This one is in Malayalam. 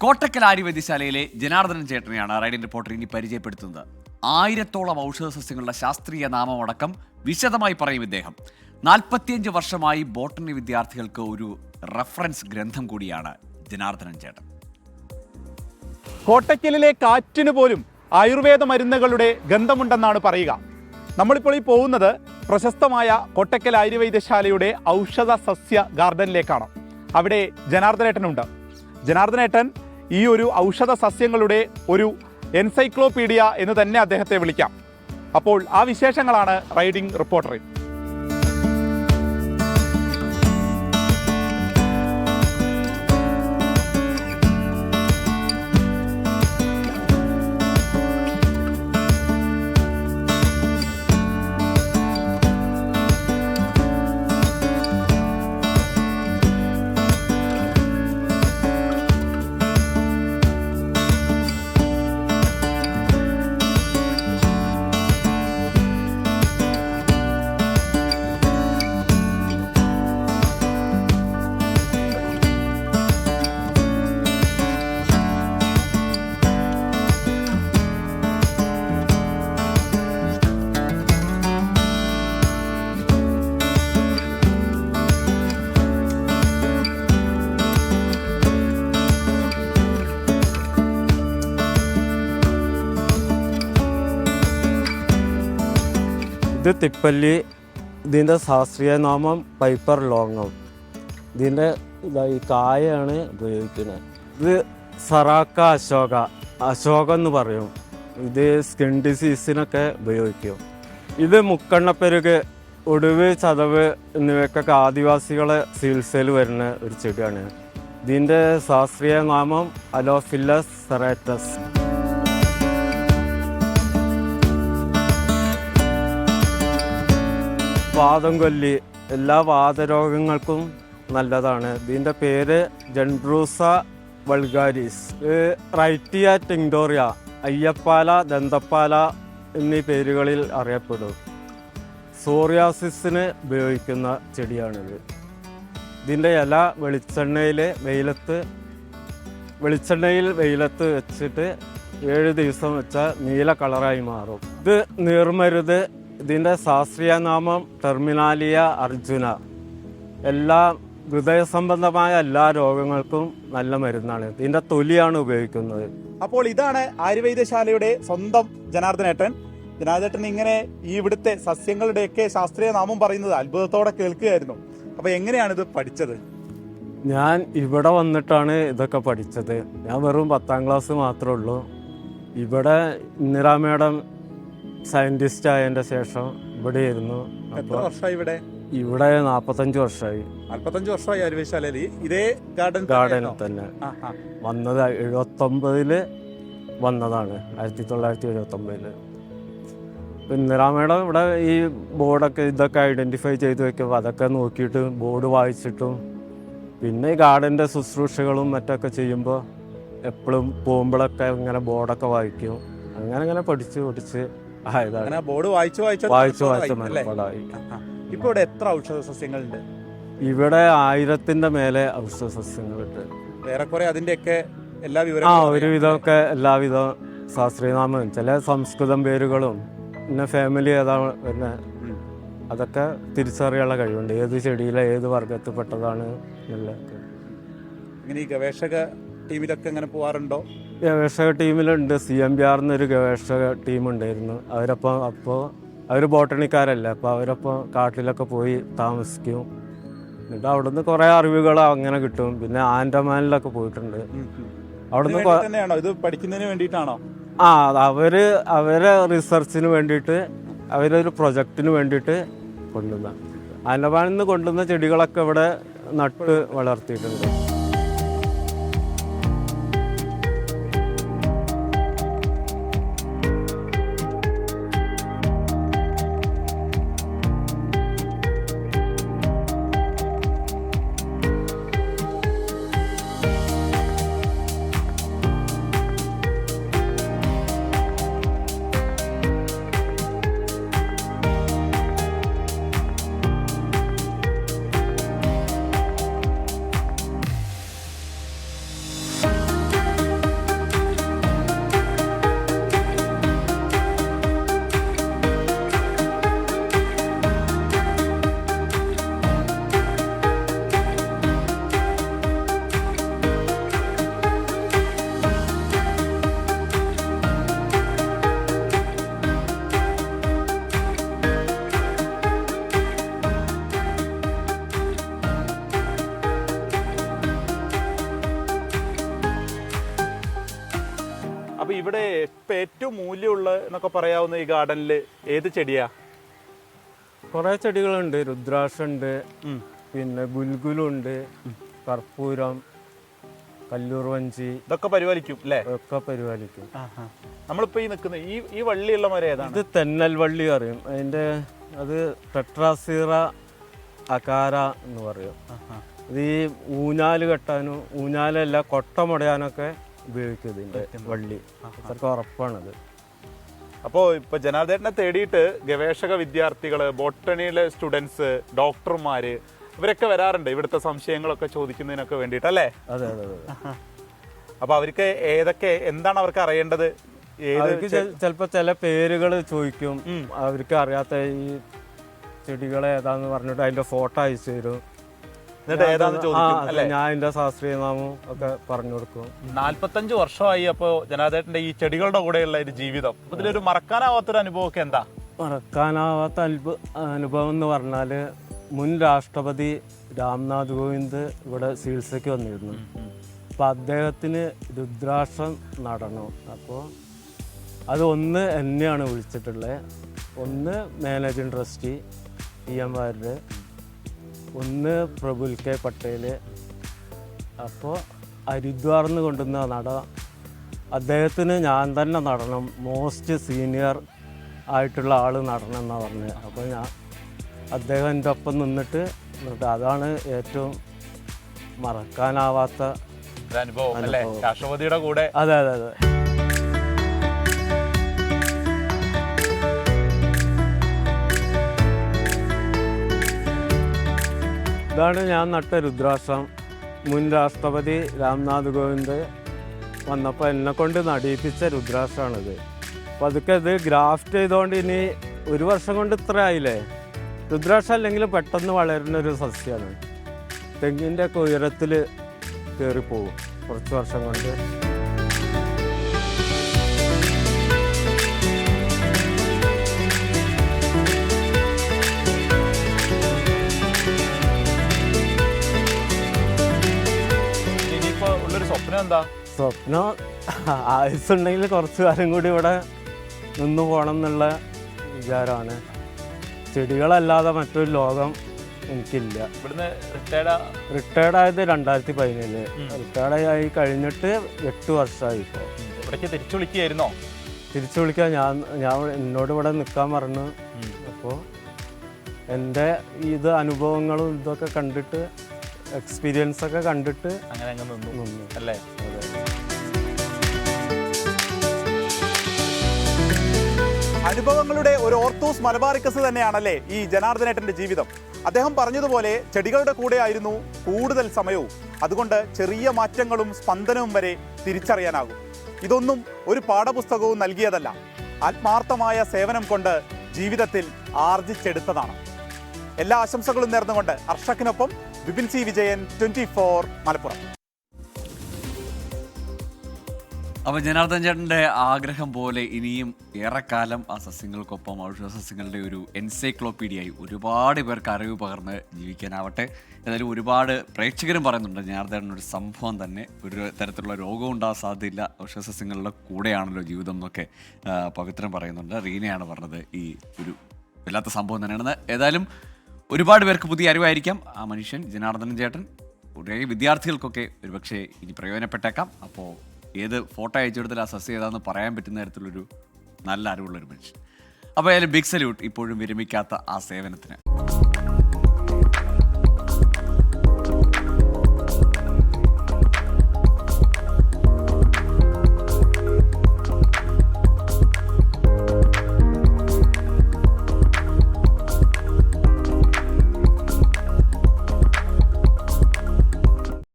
കോട്ടക്കൽ ആര്യവൈദ്യശാലയിലെ ജനാർദ്ദനൻ ചേട്ടനെയാണ് റൈഡിംഗ് റിപ്പോർട്ടർ ഇനി പരിചയപ്പെടുത്തുന്നത്. 1000-ഓളം ഔഷധസസ്യങ്ങളുടെ ശാസ്ത്രീയ നാമമടക്കം വിശദമായി പറയും ഇദ്ദേഹം. 45 വർഷമായി ബോട്ടണി വിദ്യാർത്ഥികൾക്ക് ഒരു റഫറൻസ് ഗ്രന്ഥം കൂടിയാണ് ജനാർദ്ദനൻ ചേട്ടൻ. കോട്ടക്കലിലെ കാറ്റിന് പോലും ആയുർവേദ മരുന്നുകളുടെ ഗന്ധമുണ്ടെന്നാണ് പറയുക. നമ്മളിപ്പോൾ ഈ പോകുന്നത് പ്രശസ്തമായ കോട്ടക്കൽ ആര്യവൈദ്യശാലയുടെ ഔഷധ സസ്യ ഗാർഡനിലേക്കാണ്. അവിടെ ജനാർദ്ദനേട്ടനുണ്ട്. ജനാർദ്ദനേട്ടൻ ഈ ഒരു ഔഷധ സസ്യങ്ങളുടെ ഒരു എൻസൈക്ലോപീഡിയ എന്ന് തന്നെ അദ്ദേഹത്തെ വിളിക്കാം. അപ്പോൾ ആ വിശേഷങ്ങളാണ് റൈഡിംഗ് റിപ്പോർട്ടറിൽ. ഇത് തിപ്പല്ലി, ഇതിൻ്റെ ശാസ്ത്രീയ നാമം പൈപ്പർ ലോങ്ങം. ഇതിൻ്റെ ഈ കായാണ് ഉപയോഗിക്കുന്നത്. ഇത് സറാക്ക അശോകം എന്ന് പറയും. ഇത് സ്കിൻ ഡിസീസിനൊക്കെ ഉപയോഗിക്കും. ഇത് മുക്കണ്ണപ്പെരുക്, ഒടുവ്, ചതവ് എന്നിവയ്ക്കൊക്കെ ആദിവാസികളെ ചികിത്സയിൽ വരുന്ന ഒരു ചെടിയാണ്. ഇതിൻ്റെ ശാസ്ത്രീയ നാമം അലോഫില്ലസ് സെറേറ്റസ്. വാദം കൊല്ലി എല്ലാ വാതരോഗങ്ങൾക്കും നല്ലതാണ്. ഇതിൻ്റെ പേര് ജൻഡ്രൂസ വൾഗാരിസ്. റൈറ്റിയ ടിങ്ഡോറിയ, അയ്യപ്പാല, ദന്തപ്പാല എന്നീ പേരുകളിൽ അറിയപ്പെടും. സോറിയാസിസിന് ഉപയോഗിക്കുന്ന ചെടിയാണിത്. ഇതിൻ്റെ ഇല വെളിച്ചെണ്ണയിൽ വെയിലത്ത് വെച്ചിട്ട് 7 ദിവസം വെച്ചാൽ നീല കളറായി മാറും. ഇത് നീർമരുത്. ഇതിൻ്റെ ശാസ്ത്രീയ നാമം ടെർമിനാലിയ അർജുന. എല്ലാ ഹൃദയ സംബന്ധമായ എല്ലാ രോഗങ്ങൾക്കും നല്ല മരുന്നാണ്. ഇതിൻ്റെ തൊലിയാണ് ഉപയോഗിക്കുന്നത്. അപ്പോൾ ഇതാണ് ആര്യവൈദ്യശാലയുടെ സ്വന്തം ജനാർദ്ദനേട്ടൻ. ജനാർദ്ദനേട്ടൻ ഇങ്ങനെ ഈ ഇവിടുത്തെ സസ്യങ്ങളുടെയൊക്കെ ശാസ്ത്രീയ നാമം പറയുന്നത് അത്ഭുതത്തോടെ കേൾക്കുകയായിരുന്നു. അപ്പോൾ എങ്ങനെയാണ് ഇത് പഠിച്ചത്? ഞാൻ ഇവിടെ വന്നിട്ടാണ് ഇതൊക്കെ പഠിച്ചത്. ഞാൻ വെറും 10ാം ക്ലാസ് മാത്രമേ ഉള്ളൂ. ഇവിടെ ഇന്ദിരാ മേഡം സയന്റിസ്റ്റ് ആയതിൻ്റെ ശേഷം ഇവിടെ ആയിരുന്നു. എത്ര വർഷമായി ഇവിടെ? ഇവിടെ 45 വർഷമായി. 45 വർഷമായി ആര്യവൈദ്യശാലയിൽ ഇതേ ഗാർഡനിൽ തന്നെ വന്നത്. 79 വന്നതാണ്, 1979. പിന്നെ രാമേടം ഇവിടെ ഈ ബോർഡൊക്കെ ഇതൊക്കെ ഐഡൻറ്റിഫൈ ചെയ്ത് വെക്കുമ്പോൾ അതൊക്കെ നോക്കിയിട്ട് ബോർഡ് വായിച്ചിട്ടും പിന്നെ ഈ ഗാർഡൻ്റെ ശുശ്രൂഷകളും മറ്റൊക്കെ ചെയ്യുമ്പോൾ എപ്പോഴും പോകുമ്പോഴൊക്കെ ഇങ്ങനെ ബോർഡൊക്കെ വായിക്കും. അങ്ങനെ പഠിച്ച് ആയതാണ്. ബോർഡ് വായിച്ചു മനസ്സിലായി. ഇപ്പോൾ ഇവിടെ എത്ര ഔഷധ സസ്യങ്ങളുണ്ട്? ഇവിടെ 1000-ന്റെ മേലെ ഔഷധ സസ്യങ്ങളുണ്ട്. ഏറെക്കുറെ അതിൻ്റെയൊക്കെ എല്ലാ വിവരവും ഒരുവിധമൊക്കെ എല്ലാവിധ ശാസ്ത്രീയനാമം, ചില സംസ്കൃതം പേരുകളും പിന്നെ ഫാമിലി ഏതാണ് പിന്നെ അതൊക്കെ തിരിച്ചറിയാനുള്ള കഴിവുണ്ട്. ഏത് ചെടിയിലെ ഏത് വർഗത്തിൽപ്പെട്ടതാണ് എന്നുള്ളതൊക്കെ. ഇങ്ങനെ ഈ ഗവേഷക ടീമിലൊക്കെ എങ്ങനെ പോകാറുണ്ടോ? ഗവേഷക ടീമിലുണ്ട്. CMBR എന്നൊരു ഗവേഷക ടീമുണ്ടായിരുന്നു. അപ്പോൾ അവർ ബോട്ടണിക്കാരല്ലേ, അപ്പോൾ അവരപ്പോൾ കാട്ടിലൊക്കെ പോയി താമസിക്കും. എന്നിട്ട് അവിടുന്ന് കുറേ അറിവുകൾ അങ്ങനെ കിട്ടും. പിന്നെ ആൻഡമാനിലൊക്കെ പോയിട്ടുണ്ട്. അവിടുന്ന് ഇത് പഠിക്കുന്നതിന് വേണ്ടിയിട്ടാണോ? അവരെ റിസർച്ചിന് വേണ്ടിയിട്ട്, അവരൊരു പ്രൊജക്റ്റിന് വേണ്ടിയിട്ട് കൊണ്ടുവന്ന ആൻഡമാനിൽ നിന്ന് കൊണ്ടുവന്ന ചെടികളൊക്കെ ഇവിടെ നട്ട് വളർത്തിയിട്ടുണ്ട്. അപ്പൊ ഇവിടെ ഇപ്പൊ ഏറ്റവും മൂല്യമുള്ള എന്നൊക്കെ പറയാവുന്ന ഈ ഗാർഡനിൽ ഏത് ചെടിയാ? കുറേ ചെടികളുണ്ട്. രുദ്രാക്ഷുണ്ട്, പിന്നെ ഗുൽഗുലുണ്ട്, കർപ്പൂരം, കല്ലൂർ വഞ്ചി, ഇതൊക്കെ പരിപാലിക്കും അല്ലേ? ഒക്കെ പരിപാലിക്കും. നമ്മളിപ്പോ ഈ നിൽക്കുന്ന ഈ വള്ളിയുള്ള മരം ഏതാണ്? ഇത് തെന്നൽ വള്ളി അറിയും. അത് ടെട്രാസീറ അകാര എന്ന് പറയും. ഇത് ഈ ഊഞ്ഞാല് കെട്ടാനും ഊഞ്ഞാലല്ല കൊട്ട മുടയാനൊക്കെ ഉപയോഗിക്കും ഇതിൻ്റെ വള്ളി. അത്രയ്ക്ക് ഉറപ്പാണത്. അപ്പോൾ ഇപ്പോൾ ജനാർദ്ദനെ തേടിയിട്ട് ഗവേഷക വിദ്യാർത്ഥികൾ, ബോട്ടണിയിലെ സ്റ്റുഡൻസ്, ഡോക്ടർമാർ ഇവരൊക്കെ വരാറുണ്ട് ഇവിടുത്തെ സംശയങ്ങളൊക്കെ ചോദിക്കുന്നതിനൊക്കെ വേണ്ടിയിട്ട് അല്ലേ? അതെ അതെ അതെ. അപ്പോൾ അവർക്ക് എന്താണ് അവർക്ക് അറിയേണ്ടത്? അവർക്ക് ചിലപ്പോൾ ചില പേരുകൾ ചോദിക്കും. അവർക്ക് അറിയാത്ത ഈ ചെടികളെ ഏതാന്ന് പറഞ്ഞിട്ട് അതിൻ്റെ ഫോട്ടോ അയച്ചു തരും. എന്നിട്ട് ഏതാന്ന് ചോദിക്കും അല്ലേ? ഞാൻ എൻ്റെ ശാസ്ത്രീയ നാമം ഒക്കെ പറഞ്ഞു കൊടുക്കും. 45 വർഷമായി അപ്പോൾ ജനാർദ്ദന്റെ ഈ ചെടികളുടെ കൂടെയുള്ള ഒരു ജീവിതം, ഇതിലൊരു മറക്കാനാവാത്തൊരു അനുഭവമൊക്കെ എന്താ? മറക്കാനാവാത്ത അനുഭവം എന്ന് പറഞ്ഞാൽ മുൻ രാഷ്ട്രപതി രാംനാഥ് കോവിന്ദ് ഇവിടെ ചികിത്സയ്ക്ക് വന്നിരുന്നു. അപ്പം അദ്ദേഹത്തിന് രുദ്രാക്ഷം നടണം. അപ്പോൾ അത് ഒന്ന് എന്നെയാണ് വിളിച്ചിട്ടുള്ളത്, ഒന്ന് മാനേജിങ് ട്രസ്റ്റി PM വാര്യർ, ഒന്ന് പ്രഫുൽ K പട്ടേൽ. അപ്പോൾ ഹരിദ്വാറിൽ നിന്ന് കൊണ്ടുവന്ന നട അദ്ദേഹത്തിന് ഞാൻ തന്നെ നടണം, മോസ്റ്റ് സീനിയർ ആയിട്ടുള്ള ആൾ നടണം എന്നാണ് പറഞ്ഞത്. അപ്പോൾ അദ്ദേഹം എൻ്റെ ഒപ്പം നിന്നിട്ട് അതാണ് ഏറ്റവും മറക്കാനാവാത്ത അനുഭവം അല്ലേ? രാഷ്ട്രപതിയുടെ കൂടെ. അതെ അതെ അതെ. ഇതാണ് ഞാൻ നട്ട രുദ്രാക്ഷം. മുൻ രാഷ്ട്രപതി രാംനാഥ് കോവിന്ദ് വന്നപ്പോൾ എന്നെ കൊണ്ട് നടിയിപ്പിച്ച രുദ്രാക്ഷമാണിത്. അപ്പോൾ അതൊക്കെ ഇത് ഗ്രാഫ്റ്റ് ചെയ്തുകൊണ്ട് ഇനി 1 വർഷം കൊണ്ട് ഇത്ര ആയില്ലേ. രുദ്രാക്ഷം അല്ലെങ്കിൽ പെട്ടെന്ന് വളരുന്ന ഒരു സസ്യമാണ്. തെങ്ങിൻ്റെ ഒക്കെ ഉയരത്തിൽ കയറിപ്പോവും കുറച്ച് വർഷം കൊണ്ട്. സ്വപ്നം ആയുസ്സുണ്ടെങ്കിൽ കുറച്ച് കാലം കൂടി ഇവിടെ നിന്ന് പോകണം എന്നുള്ള വിചാരമാണ്. ചെടികളല്ലാതെ മറ്റൊരു ലോകം എനിക്കില്ല. ഇവിടുന്ന് റിട്ടയർഡ് ആയത് 2017. റിട്ടയർഡ് ആയി കഴിഞ്ഞിട്ട് 8 വർഷമായി. ഇപ്പോൾ ഇവിടേക്ക് തിരിച്ചു വിളിക്കുകയായിരുന്നോ? തിരിച്ചു വിളിക്കാൻ ഞാൻ എന്നോട് ഇവിടെ നിൽക്കാൻ പറഞ്ഞു. അപ്പോൾ എൻ്റെ ഇത് അനുഭവങ്ങളും ഇതൊക്കെ കണ്ടിട്ട്, എക്സ്പീരിയൻസ് ഒക്കെ കണ്ടിട്ട് അങ്ങനെ നിന്നു അല്ലേ? അനുഭവങ്ങളുടെ ഒരു ഓർത്തൂസ് മലബാറിക്കസ് തന്നെയാണല്ലേ ഈ ജനാർദ്ദനേട്ടൻ്റെ ജീവിതം. അദ്ദേഹം പറഞ്ഞതുപോലെ ചെടികളുടെ കൂടെ ആയിരുന്നു കൂടുതൽ സമയവും. അതുകൊണ്ട് ചെറിയ മാറ്റങ്ങളും സ്പന്ദനവും വരെ തിരിച്ചറിയാനാകും. ഇതൊന്നും ഒരു പാഠപുസ്തകവും നൽകിയതല്ല, ആത്മാർത്ഥമായ സേവനം കൊണ്ട് ജീവിതത്തിൽ ആർജിച്ചെടുത്തതാണ്. എല്ലാ ആശംസകളും നേർന്നുകൊണ്ട് അർഷക്കിനൊപ്പം വിപിൻ C വിജയൻ, 24 മലപ്പുറം. അപ്പോൾ ജനാർദ്ദൻ ചേട്ടൻ്റെ ആഗ്രഹം പോലെ ഇനിയും ഏറെക്കാലം ആ സസ്യങ്ങൾക്കൊപ്പം ഔഷധ സസ്യങ്ങളുടെ ഒരു എൻസൈക്ലോപീഡിയായി ഒരുപാട് പേർക്ക് അറിവ് പകർന്ന് ജീവിക്കാനാവട്ടെ. ഏതായാലും ഒരുപാട് പ്രേക്ഷകരും പറയുന്നുണ്ട് ജനാർദ്ദനൊരു സംഭവം തന്നെ, ഒരു തരത്തിലുള്ള രോഗം ഉണ്ടാകാൻ സാധ്യതയില്ല, ഔഷധ സസ്യങ്ങളുടെ കൂടെയാണല്ലോ ജീവിതം എന്നൊക്കെ പവിത്രൻ പറയുന്നുണ്ട്. റീനയാണ് പറഞ്ഞത് ഈ ഒരു വല്ലാത്ത സംഭവം തന്നെയാണെന്ന്. ഏതായാലും ഒരുപാട് പേർക്ക് പുതിയ അറിവായിരിക്കാം ആ മനുഷ്യൻ ജനാർദ്ദനൻ ചേട്ടൻ. കുറേ വിദ്യാർത്ഥികൾക്കൊക്കെ ഒരുപക്ഷെ ഇനി പ്രയോജനപ്പെട്ടേക്കാം. അപ്പോൾ ഏത് ഫോട്ടോ അയച്ചെടുത്താൽ ആ സസ്യം ഏതാണെന്ന് പറയാൻ പറ്റുന്ന തരത്തിലൊരു നല്ല അറിവുള്ളൊരു മനുഷ്യൻ. അപ്പോൾ ആയാലും ബിഗ് സല്യൂട്ട് ഇപ്പോഴും വിരമിക്കാത്ത ആ സേവനത്തിന്.